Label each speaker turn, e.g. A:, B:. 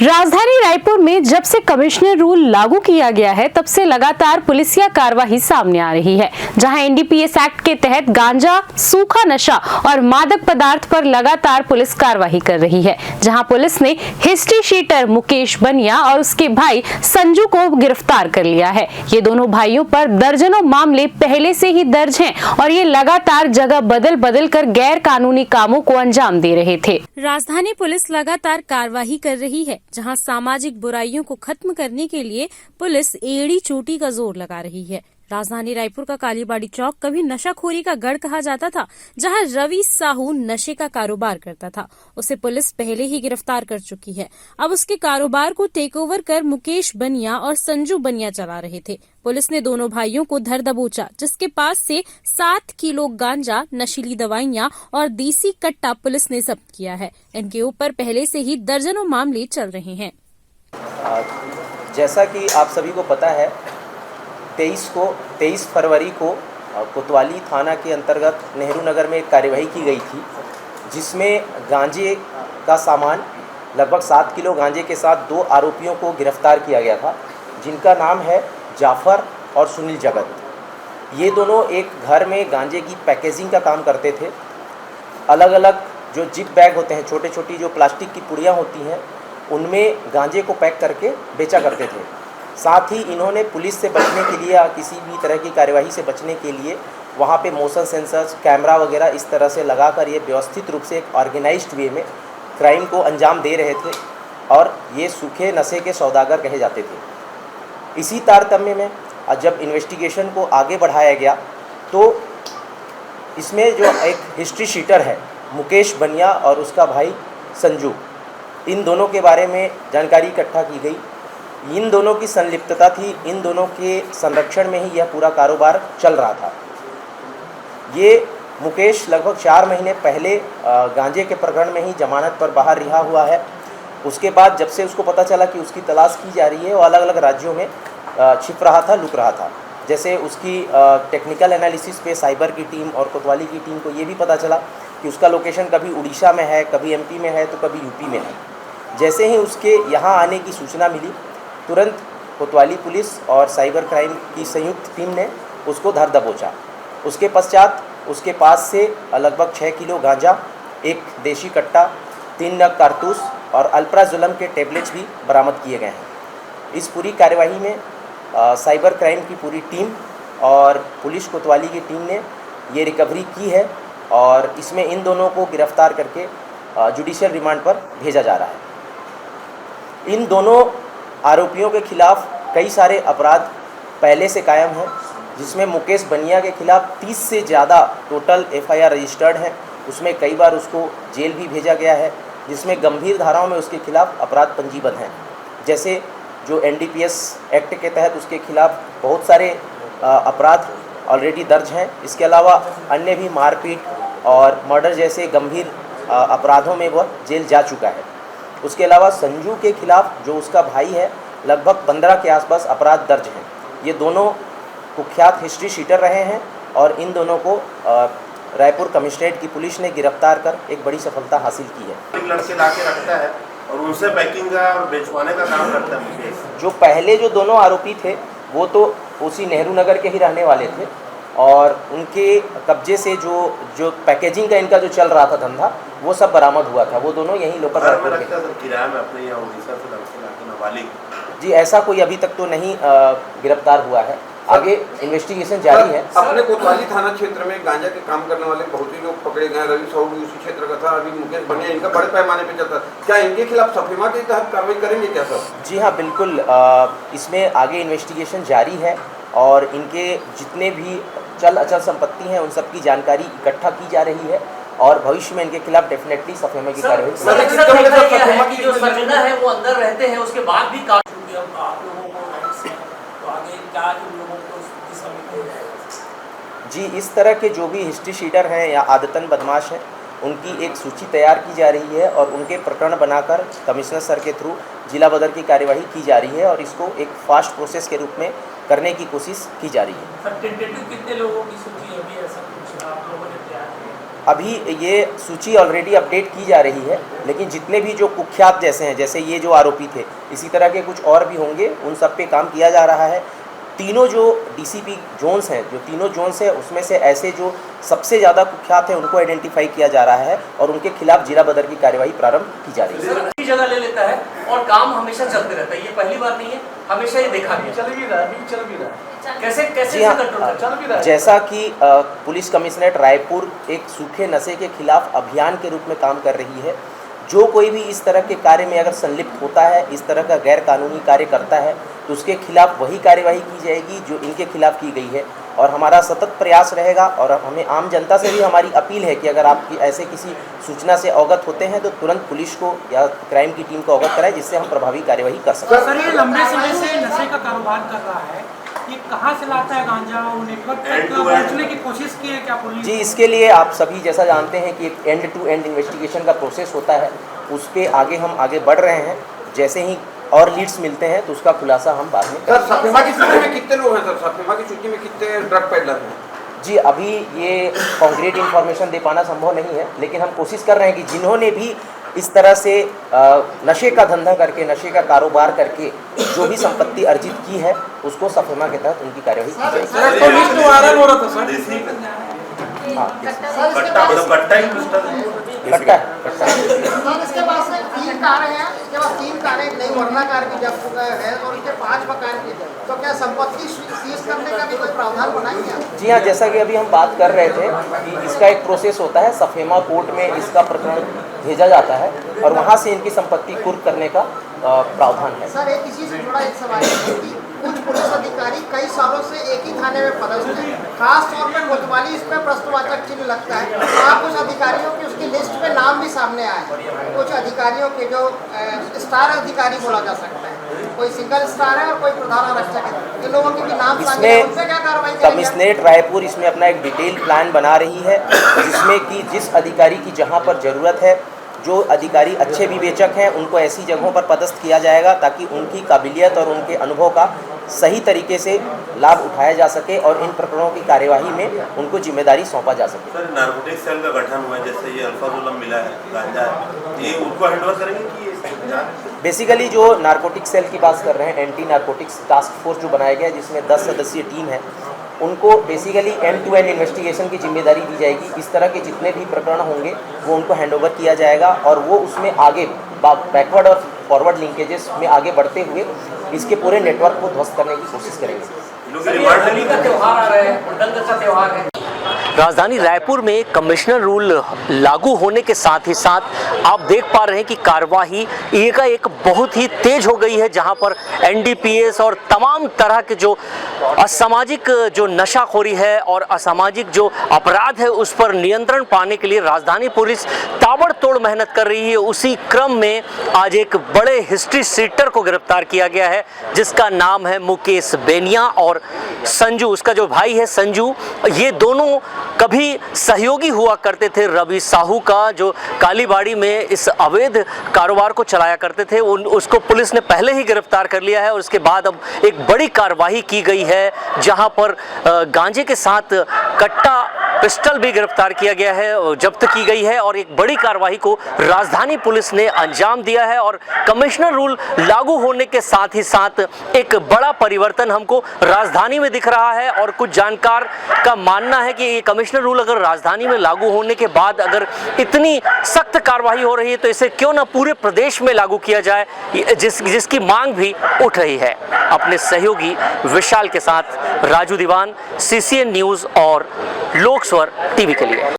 A: राजधानी रायपुर में जब से कमिश्नर रूल लागू किया गया है तब से लगातार पुलिसिया कार्रवाई सामने आ रही है, जहां एनडीपीएस एक्ट के तहत गांजा, सूखा नशा और मादक पदार्थ पर लगातार पुलिस कार्रवाई कर रही है। जहां पुलिस ने हिस्ट्री शीटर मुकेश बनिया और उसके भाई संजू को गिरफ्तार कर लिया है। ये दोनों भाइयों पर दर्जनों मामले पहले से ही दर्ज हैं और ये लगातार जगह बदल बदल कर गैर कानूनी कामों को अंजाम दे रहे थे। राजधानी पुलिस लगातार कार्रवाई कर रही है, जहां सामाजिक बुराइयों को खत्म करने के लिए पुलिस एड़ी चोटी का जोर लगा रही है। राजधानी रायपुर का कालीबाड़ी चौक कभी नशाखोरी का गढ़ कहा जाता था, जहां रवि साहू नशे का कारोबार करता था। उसे पुलिस पहले ही गिरफ्तार कर चुकी है। अब उसके कारोबार को टेक ओवर कर मुकेश बनिया और संजू बनिया चला रहे थे। पुलिस ने दोनों भाइयों को धर दबोचा, जिसके पास से 7 किलो गांजा, नशीली दवाइयां और देसी कट्टा पुलिस ने जब्त किया है। इनके ऊपर पहले से ही दर्जनों मामले चल रहे हैं।
B: जैसा कि आप सभी को पता है, 23 फरवरी को कोतवाली थाना के अंतर्गत नेहरू नगर में एक कार्यवाही की गई थी, जिसमें गांजे का सामान लगभग 7 किलो गांजे के साथ 2 आरोपियों को गिरफ्तार किया गया था, जिनका नाम है जाफ़र और सुनील जगत। ये दोनों एक घर में गांजे की पैकेजिंग का काम करते थे। अलग अलग जो जिप बैग होते हैं, छोटे छोटी जो प्लास्टिक की पुड़ियाँ होती हैं, उनमें गांजे को पैक करके बेचा करते थे। साथ ही इन्होंने पुलिस से बचने के लिए या किसी भी तरह की कार्यवाही से बचने के लिए वहाँ पे मोशन सेंसर्स, कैमरा वगैरह इस तरह से लगाकर ये व्यवस्थित रूप से एक ऑर्गेनाइज्ड वे में क्राइम को अंजाम दे रहे थे और ये सूखे नशे के सौदागर कहे जाते थे। इसी तारतम्य में जब इन्वेस्टिगेशन को आगे बढ़ाया गया तो इसमें जो एक हिस्ट्री शीटर है मुकेश बनिया और उसका भाई संजू, इन दोनों के बारे में जानकारी इकट्ठा की गई। इन दोनों की संलिप्तता थी, इन दोनों के संरक्षण में ही यह पूरा कारोबार चल रहा था। ये मुकेश लगभग 4 महीने पहले गांजे के प्रकरण में ही जमानत पर बाहर रिहा हुआ है। उसके बाद जब से उसको पता चला कि उसकी तलाश की जा रही है, वो अलग अलग राज्यों में छिप रहा था, लुक रहा था। जैसे उसकी टेक्निकल एनालिसिस पे साइबर की टीम और कोतवाली की टीम को ये भी पता चला कि उसका लोकेशन कभी उड़ीसा में है, कभी एमपी में है, तो कभी यूपी में है। जैसे ही उसके यहाँ आने की सूचना मिली, तुरंत कोतवाली पुलिस और साइबर क्राइम की संयुक्त टीम ने उसको धर दबोचा। उसके पश्चात उसके पास से लगभग 6 किलो गांजा, 1 देशी कट्टा, 3 नग कारतूस और अल्प्राजोलम के टेबलेट्स भी बरामद किए गए हैं। इस पूरी कार्यवाही में साइबर क्राइम की पूरी टीम और पुलिस कोतवाली की टीम ने ये रिकवरी की है और इसमें इन दोनों को गिरफ्तार करके जुडिशियल रिमांड पर भेजा जा रहा है। इन दोनों आरोपियों के खिलाफ कई सारे अपराध पहले से कायम हैं, जिसमें मुकेश बनिया के खिलाफ 30 से ज़्यादा टोटल एफआईआर रजिस्टर्ड हैं। उसमें कई बार उसको जेल भी भेजा गया है, जिसमें गंभीर धाराओं में उसके खिलाफ अपराध पंजीबद्ध हैं। जैसे जो एनडीपीएस एक्ट के तहत उसके खिलाफ बहुत सारे अपराध ऑलरेडी दर्ज हैं। इसके अलावा अन्य भी मारपीट और मर्डर जैसे गंभीर अपराधों में वह जेल जा चुका है। उसके अलावा संजू के खिलाफ, जो उसका भाई है, लगभग 15 के आसपास अपराध दर्ज हैं। ये दोनों कुख्यात हिस्ट्री शीटर रहे हैं और इन दोनों को रायपुर कमिश्नरेट की पुलिस ने गिरफ्तार कर एक बड़ी सफलता हासिल की है।
C: लड़के ला के रखता है और उनसे पैकिंग का और बेचवाने का काम करता है।
B: जो पहले जो दोनों आरोपी थे वो तो उसी नेहरू नगर के ही रहने वाले थे और उनके कब्जे से जो पैकेजिंग का इनका जो चल रहा था धंधा, वो सब बरामद हुआ था। वो दोनों यहीं लोकल रायपुर के
C: किराए में अपने यहाँ उड़ीसा से लड़के लाके नाबालिग।
B: जी, ऐसा कोई अभी तक तो नहीं गिरफ्तार हुआ है। आगे इन्वेस्टिगेशन जारी है।
D: अपने कोतवाली थाना क्षेत्र में गांजा के काम करने वाले बहुत ही लोग पकड़े गए। रवि साहू भी उसी क्षेत्र का था, अभी मुकेश बनिया, इनका बड़े पैमाने पे चलता। क्या इनके खिलाफ सफीमा के तहत कार्रवाई करेंगे क्या सर?
B: जी हाँ, बिल्कुल। इसमें आगे इन्वेस्टिगेशन जारी है और इनके जितने भी चल अचल संपत्ति हैं उन सब की जानकारी इकट्ठा की जा रही है और भविष्य में इनके खिलाफ डेफिनेटली सफेमा की कार्रवाई
E: जो सजना है वो अंदर रहते हैं, उसके बाद भी
B: जी, इस तरह के जो भी हिस्ट्री शीटर हैं या आदतन बदमाश हैं, उनकी एक सूची तैयार की जा रही है और उनके प्रकरण बनाकर कमिश्नर सर के थ्रू जिला बदर की कार्यवाही की जा रही है और इसको एक फास्ट प्रोसेस के रूप में करने की कोशिश की जा रही है।
E: कितने लोगों की सूची अभी ऐसा कुछ आप लोगों ने तैयार किया?
B: अभी ये सूची ऑलरेडी अपडेट की जा रही है, लेकिन जितने भी जो कुख्यात जैसे हैं, जैसे ये जो आरोपी थे, इसी तरह के कुछ और भी होंगे, उन सब पे काम किया जा रहा है। तीनों जो डीसीपी जोन्स हैं, जो तीनों जोन्स हैं, उसमें से ऐसे जो सबसे ज़्यादा कुख्यात हैं उनको आइडेंटिफाई किया जा रहा है और उनके खिलाफ जिला बदर की कार्यवाही प्रारंभ की जा रही है।
E: जगह ले लेता है और काम हमेशा चलते रहता है, ये पहली बार नहीं है, हमेशा ये देखा गया।
F: चल भी रहा है।
E: कैसे कैसे
B: जी हाँ,
E: कंट्रोल
F: चल भी रहा है।
B: जैसा कि पुलिस कमिश्नरेट रायपुर एक सूखे नशे के खिलाफ अभियान के रूप में काम कर रही है। जो कोई भी इस तरह के कार्य में अगर संलिप्त होता है, इस तरह का गैर कानूनी कार्य करता है, तो उसके खिलाफ वही कार्यवाही की जाएगी जो इनके खिलाफ की गई है। और हमारा सतत प्रयास रहेगा और हमें आम जनता से भी हमारी अपील है कि अगर आप ऐसे किसी सूचना से अवगत होते हैं तो तुरंत पुलिस को या क्राइम की टीम को अवगत कराएं, जिससे हम प्रभावी कार्यवाही कर सकें।
G: सर, ये लंबे समय से नशे का कारोबार कर रहा है, ये कहाँ से लाता है गांजा? वो नेटवर्क तक पहुंचने की कोशिश की है क्या पुलिस?
B: जी, इसके लिए आप सभी जैसा जानते हैं कि एक एंड टू एंड इन्वेस्टिगेशन का प्रोसेस होता है, उस पर हम आगे बढ़ रहे हैं। जैसे ही और लीड्स मिलते हैं तो उसका खुलासा हम बाद में
D: सर, सफेमा की सूची में कितने लोग हैं? सर, सफेमा की सूची में कितने ड्रग पेडलर हैं?
B: जी, अभी ये कॉन्क्रीट इन्फॉर्मेशन दे पाना संभव नहीं है, लेकिन हम कोशिश कर रहे हैं कि जिन्होंने भी इस तरह से नशे का धंधा करके, नशे का कारोबार करके जो भी संपत्ति अर्जित की है, उसको सफेमा के तहत उनकी कार्यवाही की जाएगी।
G: सर, तो लिस्ट वायरल हो रहा था सर।
B: हाँ,
C: कट्टा ही
B: कट्टा है।
H: सर, इसके बाद से 3 कारें हैं, इसके बाद 3 कारें नई वरना कार की जब्त है और इसके 5 मकान की। तो क्या संपत्ति सीज करने का भी कोई प्रावधान बनाएंगे?
B: जी हाँ, जैसा कि अभी हम बात कर रहे थे कि इसका एक प्रोसेस होता है, सफेमा कोर्ट में इसका प्रकरण भेजा जाता है और वहाँ से इनकी संपत्ति कुर्क करने का प्रावधान है।
H: सर, एक इसी से जुड़ा एक सवाल है कि कुछ पुलिस अधिकारी कई सालों से एक ही थाने में पदस्थ हैं, खास तौर पर कोतवाली, इस पर प्रश्नवाचक चिन्ह लगता है। वहाँ कुछ अधिकारियों की उसकी लिस्ट में नाम भी सामने आए, कुछ अधिकारियों के जो स्टार अधिकारी बोला जा सकता है, कोई सिंगल स्टार है और कोई प्रधान आरक्षक है, इन लोगों के भी नाम सामने आए, उनसे क्या कार्रवाई करेंगे?
B: कमिश्नरेट रायपुर इसमें अपना एक डिटेल प्लान बना रही है, जिसमें कि जिस अधिकारी की जहाँ पर ज़रूरत है, जो अधिकारी अच्छे विवेचक हैं, उनको ऐसी जगहों पर पदस्थ किया जाएगा ताकि उनकी काबिलियत और उनके अनुभव का सही तरीके से लाभ उठाया जा सके और इन प्रकरणों की कार्यवाही में उनको जिम्मेदारी सौंपा जा सके।
C: सर, नारकोटिक सेल का गठन हुआ है, जैसे ये अल्फाजुलम मिला है, गांजा है, ये उनको हैंडओवर करेंगे कि
B: बेसिकली जो नारकोटिक सेल की बात कर रहे हैं, एंटी नारकोटिक्स टास्क फोर्स जो बनाया गया है, जिसमें 10 सदस्यीय टीम है, उनको basically end to end investigation की जिम्मेदारी दी जाएगी। इस तरह के जितने भी प्रकरण होंगे वो उनको हैंडओवर किया जाएगा और वो उसमें आगे बैकवर्ड और फॉरवर्ड लिंकेजेस में आगे बढ़ते हुए इसके पूरे नेटवर्क को ध्वस्त करने की कोशिश करेंगे।
E: होली का त्योहार आ रहा है, दंग का त्योहार है।
I: राजधानी रायपुर में कमिश्नर रूल लागू होने के साथ ही साथ आप देख पा रहे हैं कि कार्यवाही एकाएक बहुत ही तेज हो गई है, जहां पर एनडीपीएस और तमाम तरह के जो असामाजिक जो नशाखोरी है और असामाजिक जो अपराध है उस पर नियंत्रण पाने के लिए राजधानी पुलिस ताबड़तोड़ मेहनत कर रही है। उसी क्रम में आज एक बड़े हिस्ट्री सीटर को गिरफ्तार किया गया है, जिसका नाम है मुकेश बेनिया और संजू, उसका जो भाई है संजू। ये दोनों कभी सहयोगी हुआ करते थे रवि साहू का, जो कालीबाड़ी में इस अवैध कारोबार को चलाया करते थे। उसको पुलिस ने पहले ही गिरफ्तार कर लिया है और उसके बाद अब एक बड़ी कार्रवाई की गई है, जहां पर गांजे के साथ कट्टा पिस्टल भी गिरफ्तार किया गया है, जब्त की गई है और एक बड़ी कार्रवाई को राजधानी पुलिस ने अंजाम दिया है। और कमिश्नर रूल लागू होने के साथ ही साथ एक बड़ा परिवर्तन हमको राजधानी में दिख रहा है और कुछ जानकार का मानना है कि ये कमिश्नर रूल अगर राजधानी में लागू होने के बाद अगर इतनी सख्त कार्रवाई हो रही है तो इसे क्यों ना पूरे प्रदेश में लागू किया जाए, जिसकी मांग भी उठ रही है। अपने सहयोगी विशाल के साथ राजू दीवान, CCN न्यूज़ और लोक स्वर टीवी के लिए।